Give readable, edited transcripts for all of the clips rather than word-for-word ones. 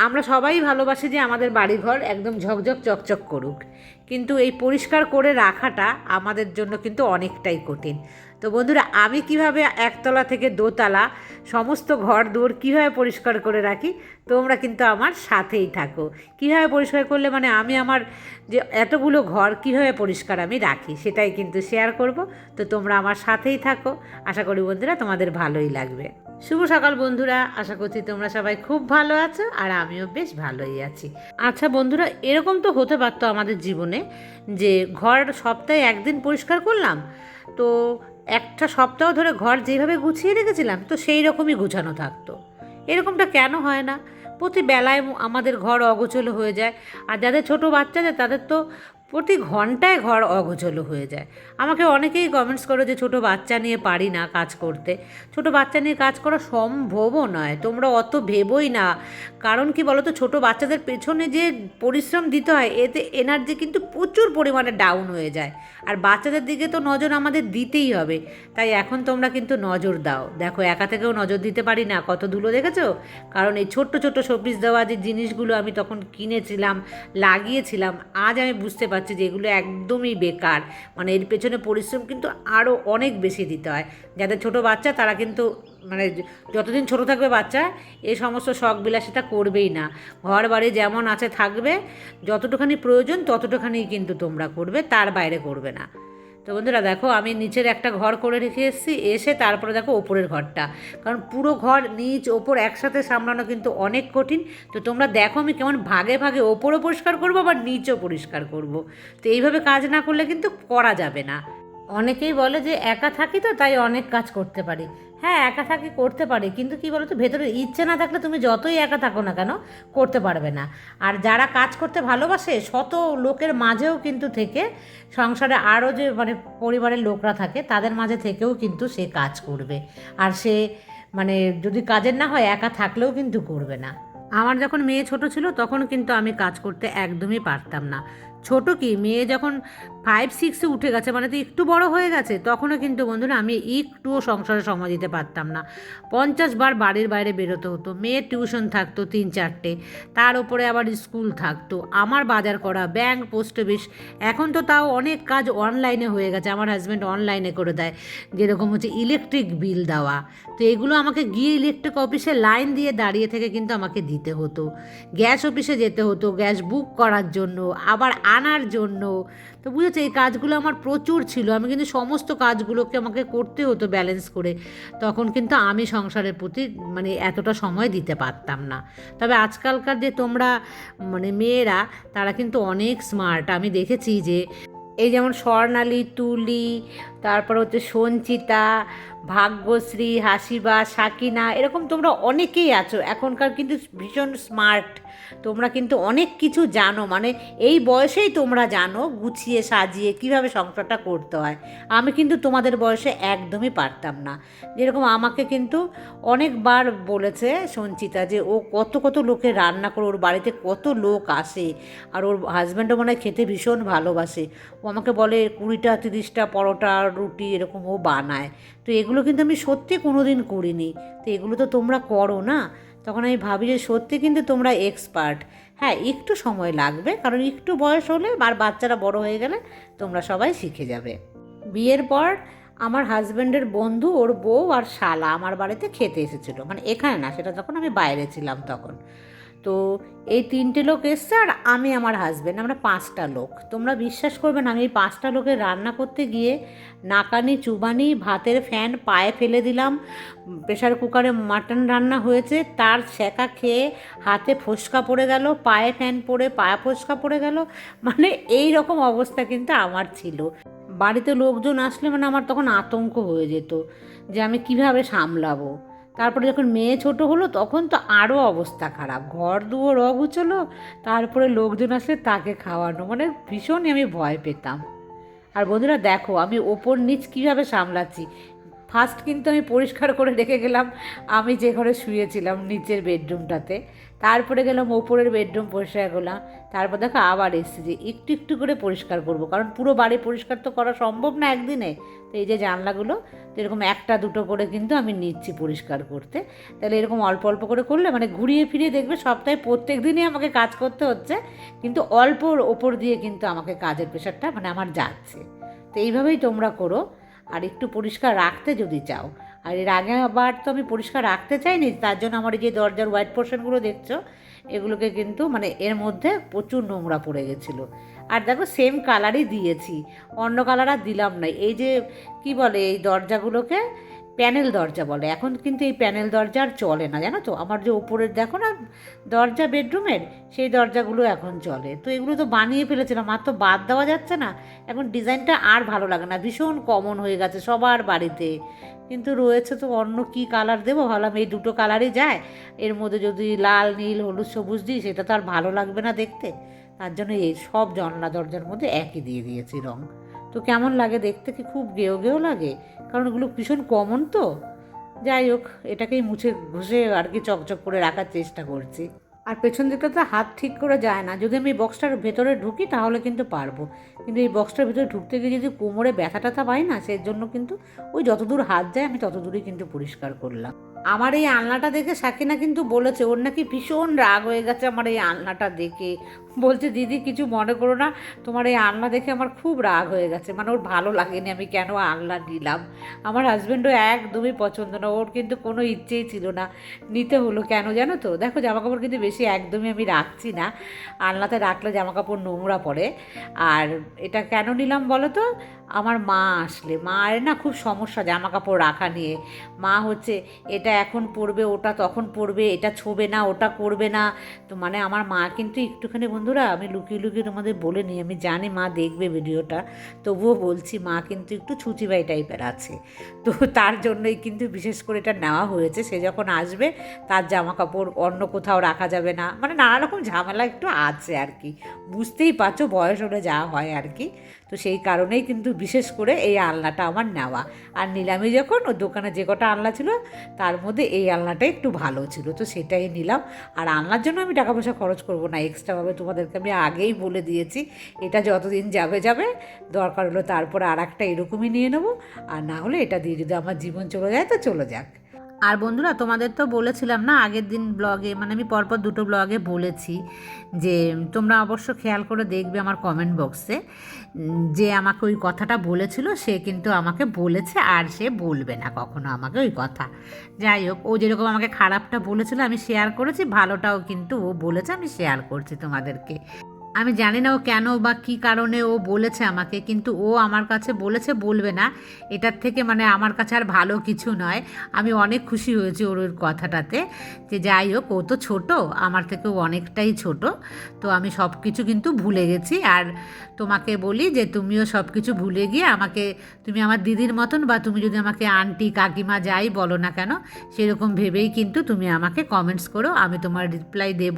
আমরা সবাই ভালোবাসি যে আমাদের বাড়িঘর একদম ঝকঝক চকচক করুক, কিন্তু এই পরিষ্কার করে রাখাটা আমাদের জন্য কিন্তু অনেকটাই কঠিন। তো বন্ধুরা, আমি কিভাবে একতলা থেকে দোতলা সমস্ত ঘর দুয়ার কীভাবে পরিষ্কার করে রাখি, তোমরা কিন্তু আমার সাথেই থাকো। কীভাবে পরিষ্কার করলে মানে আমি আমার যে এতগুলো ঘর কীভাবে পরিষ্কার আমি রাখি সেটাই কিন্তু শেয়ার করব। তো তোমরা আমার সাথেই থাকো, আশা করি বন্ধুরা তোমাদের ভালোই লাগবে। শুভ সকাল বন্ধুরা, আশা করছি তোমরা সবাই খুব ভালো আছো আর আমিও বেশ ভালোই আছি। আচ্ছা বন্ধুরা, এরকম তো হতে পারতো আমাদের জীবনে যে ঘর সপ্তাহে একদিন পরিষ্কার করলাম, তো একটা সপ্তাহ ধরে ঘর যেভাবে গুছিয়ে রেখেছিলাম তো সেই রকমই গুছানো থাকতো। এরকমটা কেন হয় না? প্রতি বেলায় আমাদের ঘর অগোছলো হয়ে যায়। আর যাদের ছোট বাচ্চাদের তাদের তো প্রতি ঘন্টায় ঘর অগোছলো হয়ে যায়। আমাকে অনেকেই কমেন্টস করো যে ছোট বাচ্চা নিয়ে পারি না কাজ করতে। ছোট বাচ্চা নিয়ে কাজ করা সম্ভবও নয়, তোমরা অত ভেবোই না। কারণ কি বলো তো, ছোটো বাচ্চাদের পেছনে যে পরিশ্রম দিতে হয় এতে এনার্জি কিন্তু প্রচুর পরিমাণে ডাউন হয়ে যায়। আর বাচ্চাদের দিকে তো নজর আমাদের দিতেই হবে, তাই এখন তোমরা কিন্তু নজর দাও। দেখো, একা থেকেও নজর দিতে পারি না, কত ধুলো দেখেছো? কারণ এই ছোট্ট ছোট্ট শোপিস দেওয়া যে জিনিসগুলো আমি তখন কিনেছিলাম, লাগিয়েছিলাম, আজ আমি বুঝতে পারছি যে এগুলো একদমই বেকার। মানে এর পেছনে পরিশ্রম কিন্তু আরও অনেক বেশি দিতে হয়। যাদের ছোট বাচ্চা তারা কিন্তু মানে যতদিন ছোট থাকবে বাচ্চা এই সমস্ত শখ বিলাসিতা করবেই না। ঘর বাড়ি যেমন আছে থাকবে, যতটুখানি প্রয়োজন ততটুখানি কিন্তু তোমরা করবে, তার বাইরে করবে না। তো বন্ধুরা দেখো, আমি নিচের একটা ঘর করে রেখে এসেছি, এসে তারপরে দেখো ওপরের ঘরটা, কারণ পুরো ঘর নিচ ওপর একসাথে সামলানো কিন্তু অনেক কঠিন। তো তোমরা দেখো আমি কেমন ভাগে ভাগে ওপরও পরিষ্কার করবো আবার নিচও পরিষ্কার করব। তো এইভাবে কাজ না করলে কিন্তু করা যাবে না। অনেকেই বলে যে একা থাকি তো তাই অনেক কাজ করতে পারি। হ্যাঁ, একা থাকি, করতে পারি, কিন্তু কী বলো তো, ভেতরের ইচ্ছে না থাকলে তুমি যতই একা থাকো না কেন করতে পারবে না। আর যারা কাজ করতে ভালোবাসে শত লোকের মাঝেও কিন্তু থেকে সংসারে আরও যে মানে পরিবারের লোকরা থাকে তাদের মাঝে থেকেও কিন্তু সে কাজ করবে। আর সে মানে যদি কাজের না হয় একা থাকলেও কিন্তু করবে না। আমার যখন মেয়ে ছোট ছিল তখন কিন্তু আমি কাজ করতে একদমই পারতাম না। ছোট কি, মেয়ে যখন 5-6-এ উঠে গেছে মানে তো একটু বড় হয়ে গেছে, তখনও কিন্তু বন্ধুরা আমি একটুও সংসারে সময় দিতে পারতাম না। 50 বার বাড়ির বাইরে বেরোতে হতো, মেয়ের টিউশন থাকতো 3-4টে, তার উপরে আবার স্কুল থাকতো, আমার বাজার করা, ব্যাংক, পোস্ট অফিস। এখন তো তাও অনেক কাজ অনলাইনে হয়ে গেছে, আমার হাজব্যান্ড অনলাইনে করে দেয়, যেরকম হচ্ছে ইলেকট্রিক বিল দেওয়া। তো এগুলো আমাকে গিয়ে ইলেকট্রিক অফিসে লাইন দিয়ে দাঁড়িয়ে থেকে কিন্তু আমাকে দিতে হতো। গ্যাস অফিসে যেতে হতো গ্যাস বুক করার জন্য, আবার আনার জন্য। তো বুঝেছো, এই কাজগুলো আমার প্রচুর ছিল, আমি কিন্তু সমস্ত কাজগুলোকে আমাকে করতে হতো ব্যালেন্স করে। তখন কিন্তু আমি সংসারের প্রতি মানে এতটা সময় দিতে পারতাম না। তবে আজকালকার যে তোমরা মানে মেয়েরা, তারা কিন্তু অনেক স্মার্ট। আমি দেখেছি যে এই যেমন স্বর্ণালী, তুলি, তারপর হচ্ছে সঞ্চিতা, ভাগ্যশ্রী, হাসিবা, সাকিনা, এরকম তোমরা অনেকেই আছো এখনকার কিন্তু ভীষণ স্মার্ট। তোমরা কিন্তু অনেক কিছু জানো, মানে এই বয়সেই তোমরা জানো গুছিয়ে সাজিয়ে কিভাবে সংসারটা করতে হয়। আমি কিন্তু তোমাদের বয়সে একদমই পারতাম না। যেরকম আমাকে কিন্তু অনেকবার বলেছে সঞ্চিতা যে ও কত কত লোকের রান্না করে, ওর বাড়িতে কত লোক আসে, আর ওর হাজব্যান্ডও মনে হয় খেতে ভীষণ ভালোবাসে। ও আমাকে বলে 20-30টা পরোটা রুটি এরকম ও বানায়। তো এগুলো কিন্তু আমি সত্যি কোনো দিন করিনি। তো এগুলো তো তোমরা করো না, তখন আমি ভাবি যে সত্যি কিন্তু তোমরা এক্সপার্ট। হ্যাঁ, একটু সময় লাগবে, কারণ একটু বয়স হলে আর বাচ্চারা বড় হয়ে গেলে তোমরা সবাই শিখে যাবে। বিয়ের পর আমার হাজব্যান্ডের বন্ধু, ওর বউ আর শালা আমার বাড়িতে খেতে এসেছিলো, মানে এখানে না, সেটা যখন আমি বাইরে ছিলাম তখন। তো এই 3টে লোক এসছে আর আমি আমার হাজব্যান্ড, আমরা 5টা লোক। তোমরা বিশ্বাস করবে না, আমি এই 5টা লোকের রান্না করতে গিয়ে নাকানি চুবানি, ভাতের ফ্যান পায়ে ফেলে দিলাম। প্রেশার কুকারে মাটন রান্না হয়েছে, তার সেকা খেয়ে হাতে ফোসকা পড়ে গেল, পায়ে ফ্যান পড়ে পায়ে ফোসকা পড়ে গেল। মানে এই রকম অবস্থা কিন্তু আমার ছিল। বাড়িতে লোকজন আসলে মানে আমার তখন আতঙ্ক হয়ে যেত যে আমি কিভাবে সামলাবো। তারপরে যখন মেয়ে ছোট হলো তখন তো আরও অবস্থা খারাপ, ঘর দুয়ার অগুছলো, তারপরে লোকজন আসলে তাকে খাওয়ানো, মানে ভীষণই আমি ভয় পেতাম। আর বন্ধুরা দেখো আমি ওপর নিচ কীভাবে সামলাচ্ছি। ফার্স্ট কিন্তু আমি পরিষ্কার করে রেখে গেলাম আমি যে ঘরে শুয়েছিলাম নিচের বেডরুমটাতে, তারপরে গেলাম ওপরের বেডরুম পরিষ্কার করলাম। তারপর দেখো আবার এসেছি যে একটু একটু করে পরিষ্কার করব, কারণ পুরো বাড়ি পরিষ্কার তো করা সম্ভব না একদিনে। তো এই যে জানলাগুলো তো এরকম একটা দুটো করে কিন্তু আমি নিচ্ছি পরিষ্কার করতে। তাহলে এরকম অল্প অল্প করে করলে মানে ঘুরিয়ে ফিরিয়ে দেখবে সপ্তাহে প্রত্যেক দিনই আমাকে কাজ করতে হচ্ছে, কিন্তু অল্পর ওপর দিয়ে কিন্তু আমাকে কাজের প্রেশারটা মানে আমার যাচ্ছে। তো এইভাবেই তোমরা করো, আর একটু পরিষ্কার রাখতে যদি চাও। আর এর আগে আবার তো আমি পরিষ্কার রাখতে চাইনি, তার জন্য আমার এই যে দরজার হোয়াইট পোর্শনগুলো দেখছো, এগুলোকে কিন্তু মানে এর মধ্যে প্রচুর নোংরা পড়ে গেছিলো। আর দেখো সেম কালারই দিয়েছি, অন্য কালার আর দিলাম না। এই যে কি বলে এই দরজাগুলোকে প্যানেল দরজা বলে, এখন কিন্তু এই প্যানেল দরজা আর চলে না, জানো তো। আমার যে ওপরের দেখো না দরজা বেডরুমের, সেই দরজাগুলো এখন চলে। তো এগুলো তো বানিয়ে ফেলেছিলাম, আর তো বাদ দেওয়া যাচ্ছে না। এখন ডিজাইনটা আর ভালো লাগে না, ভীষণ কমন হয়ে গেছে সবার বাড়িতে। কিন্তু রয়েছে তো অন্য কি কালার দেবো, ভাবলাম এই দুটো কালারই যায়, এর মধ্যে যদি লাল নীল হলুদ সবুজ দিই সেটা তো আর ভালো লাগবে না দেখতে। তার জন্য এই সব জানলা দরজার মধ্যে একই দিয়ে দিয়েছি রঙ। তো কেমন লাগে দেখতে, কি খুব গেও গেও লাগে, কারণ ওগুলো ভীষণ কমন তো। যাই হোক, এটাকেই মুছে ঘষে আর কি চকচক করে রাখার চেষ্টা করছি। আর পেছন দিকটা তো হাত ঠিক করে যায় না, যদি আমি এই বক্সটার ভেতরে ঢুকি তাহলে কিন্তু পারবো, কিন্তু এই বক্সটার ভেতরে ঢুকতে গিয়ে যদি কোমরে ব্যথা ট্যাথা পাই না, সেই জন্য কিন্তু ওই যতদূর হাত যায় আমি ততদূরই কিন্তু পরিষ্কার করলাম। আমার এই আলনাটা দেখে সাকিনা কিন্তু বলেছে ওর নাকি ভীষণ রাগ হয়ে গেছে আমার এই আলনাটা দেখে। বলছে দিদি কিছু মনে করো না, তোমার এই আলনা দেখে আমার খুব রাগ হয়ে গেছে, মানে ওর ভালো লাগেনি আমি কেন আলনা নিলাম। আমার হাজব্যান্ডও একদমই পছন্দ না, ওর কিন্তু কোনো ইচ্ছেই ছিল না, নিতে হলো কেন জানো তো। দেখো জামাকাপড় কিন্তু বেশি একদমই আমি রাখছি না, আলনাতে রাখলে জামাকাপড় নোংরা পড়ে। আর এটা কেন নিলাম বলো তো, আমার মা আসলে, মায়ের না খুব সমস্যা জামা কাপড় রাখা নিয়ে। মা হচ্ছে এটা এখন পরবে, ওটা তখন পরবে, এটা ছোবে না, ওটা করবে না। তো মানে আমার মা কিন্তু একটুখানি, বন্ধুরা আমি লুকিয়ে লুকিয়ে তোমাদের বলে নিই, আমি জানি মা দেখবে ভিডিওটা, তবুও বলছি, মা কিন্তু একটু ছুচিবাই টাইপের আছে। তো তার জন্যই কিন্তু বিশেষ করে এটা নেওয়া হয়েছে। সে যখন আসবে তার জামা কাপড় অন্য কোথাও রাখা যাবে না, মানে নানা রকম ঝামেলা একটু আছে আর কি, বুঝতেই পারছো বয়স হলে যা হয় আর কি। তো সেই কারণেই কিন্তু বিশেষ করে এই আলনাটা আমার নেওয়া। আর নিলামে যখন ওর দোকানে যে কটা আলনা ছিল তার মধ্যে এই আলনাটা একটু ভালো ছিল, তো সেটাই নিলাম। আর আলনার জন্য আমি টাকা পয়সা খরচ করব না এক্সট্রাভাবে, তোমাদেরকে আমি আগেই বলে দিয়েছি। এটা যতদিন যাবে যাবে, দরকার হলো তারপরে আর একটা এরকমই নিয়ে নেবো, আর না হলে এটা দিয়ে যদি আমার জীবন চলে যায় তো চলে যাক। আর বন্ধুরা তোমাদের তো বলেছিলাম না আগের দিন ব্লগে, মানে আমি পরপর দুটো ব্লগে বলেছি যে তোমরা অবশ্য খেয়াল করে দেখবে আমার কমেন্ট বক্সে, যে আমাকে ওই কথাটা বলেছিল সে কিন্তু আমাকে বলেছে আর সে বলবে না কখনো আমাকে ওই কথা। যাই হোক, ও যেরকম আমাকে খারাপটা বলেছিল আমি শেয়ার করেছি, ভালোটাও কিন্তু ও বলেছে আমি শেয়ার করছি তোমাদেরকে। আমি জানি না ও কেন বা কী কারণে ও বলেছে আমাকে, কিন্তু ও আমার কাছে বলেছে বলবে না, এটার থেকে মানে আমার কাছে আর ভালো কিছু নয়। আমি অনেক খুশি হয়েছি ওর ওর কথাটাতে, যে যাই হোক ও তো ছোটো, আমার থেকেও অনেকটাই ছোট, তো আমি সব কিছু কিন্তু ভুলে গেছি। আর তোমাকে বলি যে তুমিও সব কিছু ভুলে গিয়ে আমাকে, তুমি আমার দিদির মতন, বা তুমি যদি আমাকে আন্টি কাকিমা যাই বলো না কেন, সেরকম ভেবেই কিন্তু তুমি আমাকে কমেন্টস করো, আমি তোমার রিপ্লাই দেব।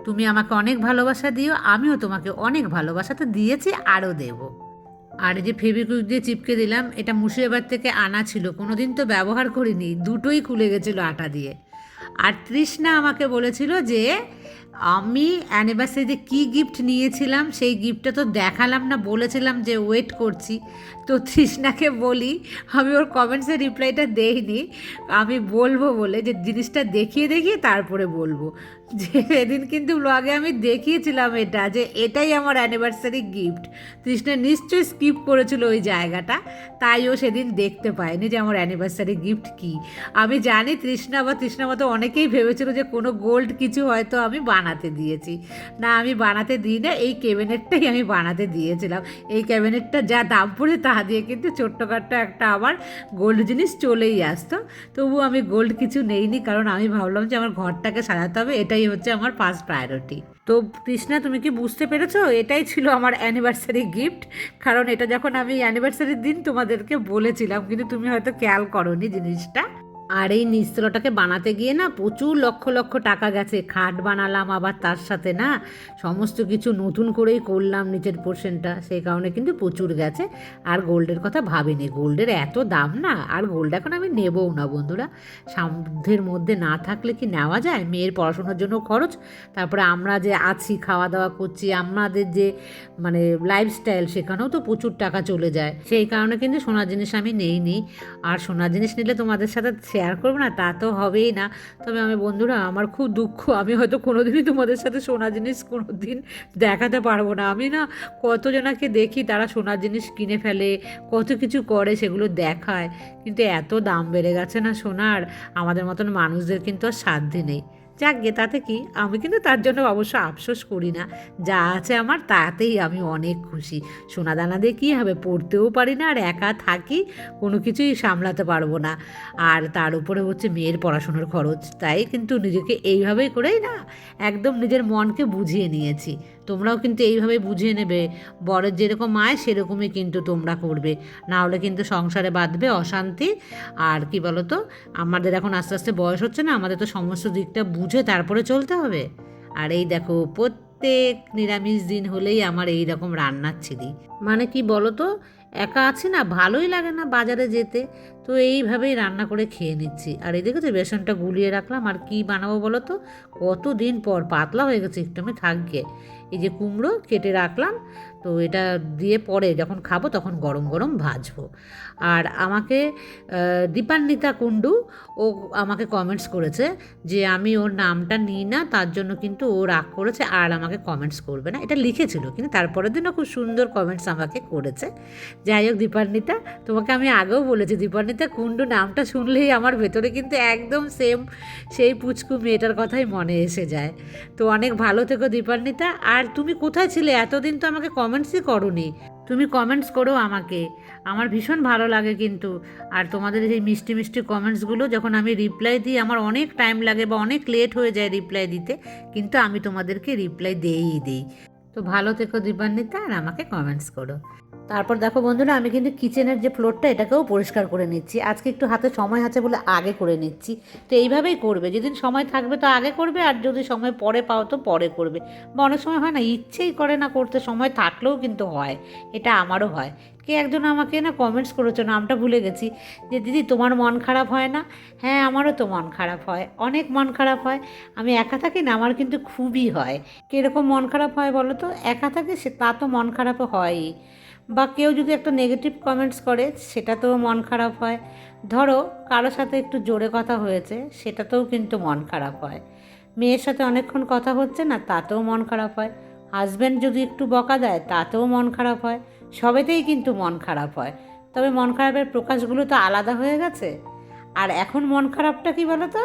তুমি আমাকে অনেক ভালোবাসা দিও, আমিও তোমাকে অনেক ভালোবাসা তো দিয়েছি, আরও দেব। আর এই যে ফেভিকুইক দিয়ে চিপকে দিলাম, এটা মুর্শিদাবাদ থেকে আনা ছিল, কোনো দিন তো ব্যবহার করিনি, দুটোই খুলে গেছিলো আটা দিয়ে। আর তৃষ্ণা আমাকে বলেছিল যে আমি অ্যানিভার্সারিতে কী গিফট নিয়েছিলাম সেই গিফটটা তো দেখালাম না, বলেছিলাম যে ওয়েট করছি। তো তৃষ্ণাকে বলি, আমি ওর কমেন্টসের রিপ্লাইটা দেইনি, আমি বলবো বলে যে জিনিসটা দেখিয়ে দেখিয়ে তারপরে বলবো। যে সেদিন কিন্তু ব্লগে আমি দেখিয়েছিলাম এটা, যে এটাই আমার অ্যানিভার্সারি গিফট। তৃষ্ণা নিশ্চয়ই স্কিপ করেছিল ওই জায়গাটা, তাই ও সেদিন দেখতে পায়নি যে আমার অ্যানিভার্সারি গিফট কী। আমি জানি তৃষ্ণা বা তৃষ্ণা মতো অনেকেই ভেবেছিল যে কোনো গোল্ড কিছু হয়তো আমি বানাতে দিয়েছি। না, আমি বানাতে দিই না, এই ক্যাবিনেটটাই আমি বানাতে দিয়েছিলাম। এই ক্যাবিনেটটা যা দাম পড়ে তা দিয়ে কিন্তু ছোট্টখাট্ট একটা আমার গোল্ড জিনিস চলেই আসতো। তবু আমি গোল্ড কিছু নেইনি, কারণ আমি ভাবলাম যে আমার ঘরটাকে সাজাতে হবে, এটাই হচ্ছে আমার ফার্স্ট প্রায়োরিটি। তো কৃষ্ণা তুমি কি বুঝতে পেরেছো, এটাই ছিল আমার অ্যানিভার্সারি গিফট। কারণ এটা যখন আমি অ্যানিভার্সারির দিন তোমাদেরকে বলেছিলাম, কিন্তু তুমি হয়তো খেয়াল করোনি জিনিসটা। আর এই নিচতলাটাকে বানাতে গিয়ে না প্রচুর লক্ষ লক্ষ টাকা গেছে। খাট বানালাম, আবার তার সাথে না সমস্ত কিছু নতুন করেই করলাম নিচের পোর্শনটা, সেই কারণে কিন্তু প্রচুর গেছে। আর গোল্ডের কথা ভাবিনি, গোল্ডের এত দাম না, আর গোল্ড এখন আমি নেবও না বন্ধুরা। সাধ্যের মধ্যে না থাকলে কি নেওয়া যায়? মেয়ের পড়াশোনার জন্য খরচ, তারপরে আমরা যে আছি খাওয়া দাওয়া করছি, আমাদের যে মানে লাইফস্টাইল, সেখানেও তো প্রচুর টাকা চলে যায়। সেই কারণে কিন্তু সোনার জিনিস আমি নেইনি। আর সোনার জিনিস নিলে তোমাদের সাথে শেয়ার করবো না তা তো হবেই না। তবে আমি বন্ধুরা, আমার খুব দুঃখ, আমি হয়তো কোনোদিনই তোমাদের সাথে সোনার জিনিস কোনো দিন দেখাতে পারবো না। আমি না কতজনাকে দেখি তারা সোনার জিনিস কিনে ফেলে, কত কিছু করে, সেগুলো দেখায়, কিন্তু এত দাম বেড়ে গেছে না সোনার, আমাদের মতন মানুষদের কিন্তু আর সাধ্য নেই। যাক গে, তাতে কি, আমি কিন্তু তার জন্য অবশ্য আফসোস করি না। যা আছে আমার তাতেই আমি অনেক খুশি। সোনা দানা দিয়ে কী হবে, পড়তেও পারি না, আর একা থাকি, কোনো কিছুই সামলাতে পারবো না। আর তার উপরে হচ্ছে মেয়ের পড়াশোনার খরচ, তাই কিন্তু নিজেকে এইভাবেই করেই না একদম নিজের মনকে বুঝিয়ে নিয়েছি। তোমরাও কিন্তু এইভাবে বুঝিয়ে নেবে, বরের যেরকম আয় সেরকমই কিন্তু তোমরা করবে, না হলে কিন্তু সংসারে বাঁধবে অশান্তি। আর কি বলো তো, আমাদের এখন আস্তে আস্তে বয়স হচ্ছে না, আমাদের তো সমস্ত দিকটা বুঝে তারপরে চলতে হবে। আর এই দেখো, প্রত্যেক নিরামিষ দিন হলেই আমার এই রকম রান্নার ছিলি, মানে কি বলো তো, একা আছি না, ভালোই লাগে না বাজারে যেতে, তো এইভাবেই রান্না করে খেয়ে নিচ্ছি। আর এই দেখেছো বেসনটা গুলিয়ে রাখলাম, আর কি বানাবো বলো তো, কতদিন পর পাতলা হয়ে গেছে একটু, আমি থাকবে। এই যে কুমড়ো কেটে রাখলাম, তো এটা দিয়ে পরে যখন খাবো তখন গরম গরম ভাজবো। আর আমাকে দীপান্বিতা কুণ্ডু, ও আমাকে কমেন্টস করেছে যে আমি ওর নামটা নিই না, তার জন্য কিন্তু ও রাগ করেছে আর আমাকে কমেন্টস করবে না, এটা লিখেছিল, কিন্তু তারপরের দিনও খুব সুন্দর কমেন্টস আমাকে করেছে। যাই হোক দীপান্বিতা, তোমাকে আমি আগেও বলেছি, দীপান্বিতা কুণ্ডু নামটা শুনলেই আমার ভেতরে কিন্তু একদম সেম সেই পুচকু মেয়েটার কথাই মনে এসে যায়। তো অনেক ভালো থেকো দীপান্বিতা। আর তুমি কোথায় ছিলে এতদিন, তো আমাকে কমেন্টসই করোনি। তুমি কমেন্টস করো আমাকে, আমার ভীষণ ভালো লাগে কিন্তু। আর তোমাদের এই মিষ্টি মিষ্টি কমেন্টসগুলো যখন আমি রিপ্লাই দিই, আমার অনেক টাইম লাগে বা অনেক লেট হয়ে যায় রিপ্লাই দিতে, কিন্তু আমি তোমাদেরকে রিপ্লাই দিই। তো ভালো থেকো দীপান্বিতা, আর আমাকে কমেন্টস করো। তারপর দেখো বন্ধুরা, আমি কিন্তু কিচেনের যে ফ্লোরটা এটাকেও পরিষ্কার করে নিচ্ছি। আজকে একটু হাতে সময় আছে বলে আগে করে নিচ্ছি। তো এইভাবেই করবে, যেদিন সময় থাকবে তো আগে করবে, আর যদি সময় পরে পাও তো পরে করবে। বা অনেক সময় হয় না, ইচ্ছেই করে না করতে, সময় থাকলেও কিন্তু হয়, এটা আমারও হয়। কে একজন আমাকে না কমেন্টস করেছো, নামটা ভুলে গেছি, যে দিদি তোমার মন খারাপ হয় না? হ্যাঁ, আমারও তো মন খারাপ হয়, অনেক মন খারাপ হয়। আমি একা থাকি না, আমার কিন্তু খুবই হয়। কীরকম মন খারাপ হয় বলো তো, একা থাকে সে তা তো মন খারাপও হয়ই, বা কেউ যদি একটা নেগেটিভ কমেন্টস করে সেটাতেও মন খারাপ হয়। ধরো কারোর সাথে একটু জোরে কথা হয়েছে, সেটাতেও কিন্তু মন খারাপ হয়। মেয়ের সাথে অনেকক্ষণ কথা হচ্ছে না, তাতেও মন খারাপ হয়। হাজব্যান্ড যদি একটু বকা দেয় তাতেও মন খারাপ হয়। সবেতেই কিন্তু মন খারাপ হয়। তবে মন খারাপের প্রকাশগুলো তো আলাদা হয়ে গেছে। আর এখন মন খারাপটা কী বলো তো,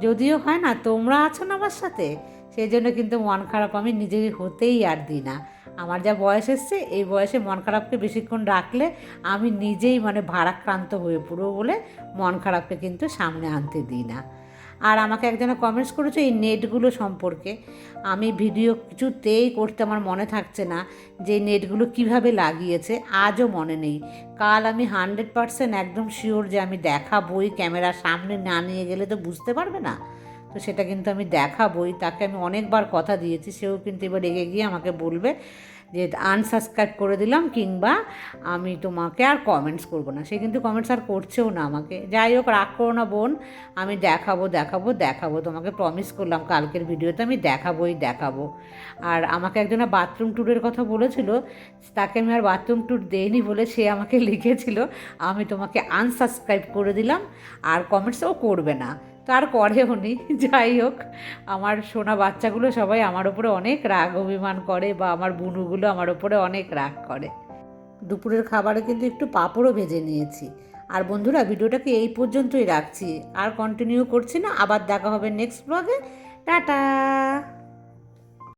যদিও হয় না, তোমরা আছো না আমার সাথে, সেই জন্য কিন্তু মন খারাপ আমি নিজে হতেই আর দিই না। আমার যা বয়স এসছে, এই বয়সে মন খারাপকে বেশিক্ষণ রাখলে আমি নিজেই মানে ভারাক্রান্ত হয়ে পড়বো বলে মন খারাপকে কিন্তু সামনে আনতে দিই না। আর আমাকে একজনে কমেন্টস করেছে এই নেটগুলো সম্পর্কে, আমি ভিডিও কিছুতেই করতে আমার মনে থাকছে না যে নেটগুলো কিভাবে লাগিয়েছে, আজও মনে নেই। কাল আমি 100% একদম শিওর যে আমি দেখাবই, ক্যামেরার সামনে না নিয়ে গেলে তো বুঝতে পারবে না, তো সেটা কিন্তু আমি দেখাবই। তাকে আমি অনেকবার কথা দিয়েছি, সেও কিন্তু এবার রেগে গিয়ে আমাকে বলবে যে আনসাবস্ক্রাইব করে দিলাম, কিংবা আমি তোমাকে আর কমেন্টস করব না। সে কিন্তু কমেন্টস আর করছেও না আমাকে। যাই হোক, রাগ করো না বোন, আমি দেখাবো তোমাকে, প্রমিস করলাম কালকের ভিডিওতে আমি দেখাবো। আর আমাকে একজনা বাথরুম ট্যুরের কথা বলেছিল, তাকে আমি আর বাথরুম ট্যুর দেইনি বলে সে আমাকে লিখেছিল আমি তোমাকে আনসাবস্ক্রাইব করে দিলাম, আর কমেন্টসও করবে না, তার করেও নি। যাই হোক, আমার সোনা বাচ্চাগুলো সবাই আমার ওপরে অনেক রাগ অভিমান করে, বা আমার বুনুগুলো আমার ওপরে অনেক রাগ করে। দুপুরের খাবারে কিন্তু একটু পাঁপড়ও ভেজে নিয়েছি। আর বন্ধুরা, ভিডিওটাকে এই পর্যন্তই রাখছি, আর কন্টিনিউ করছি না। আবার দেখা হবে নেক্সট ব্লগে। টাটা।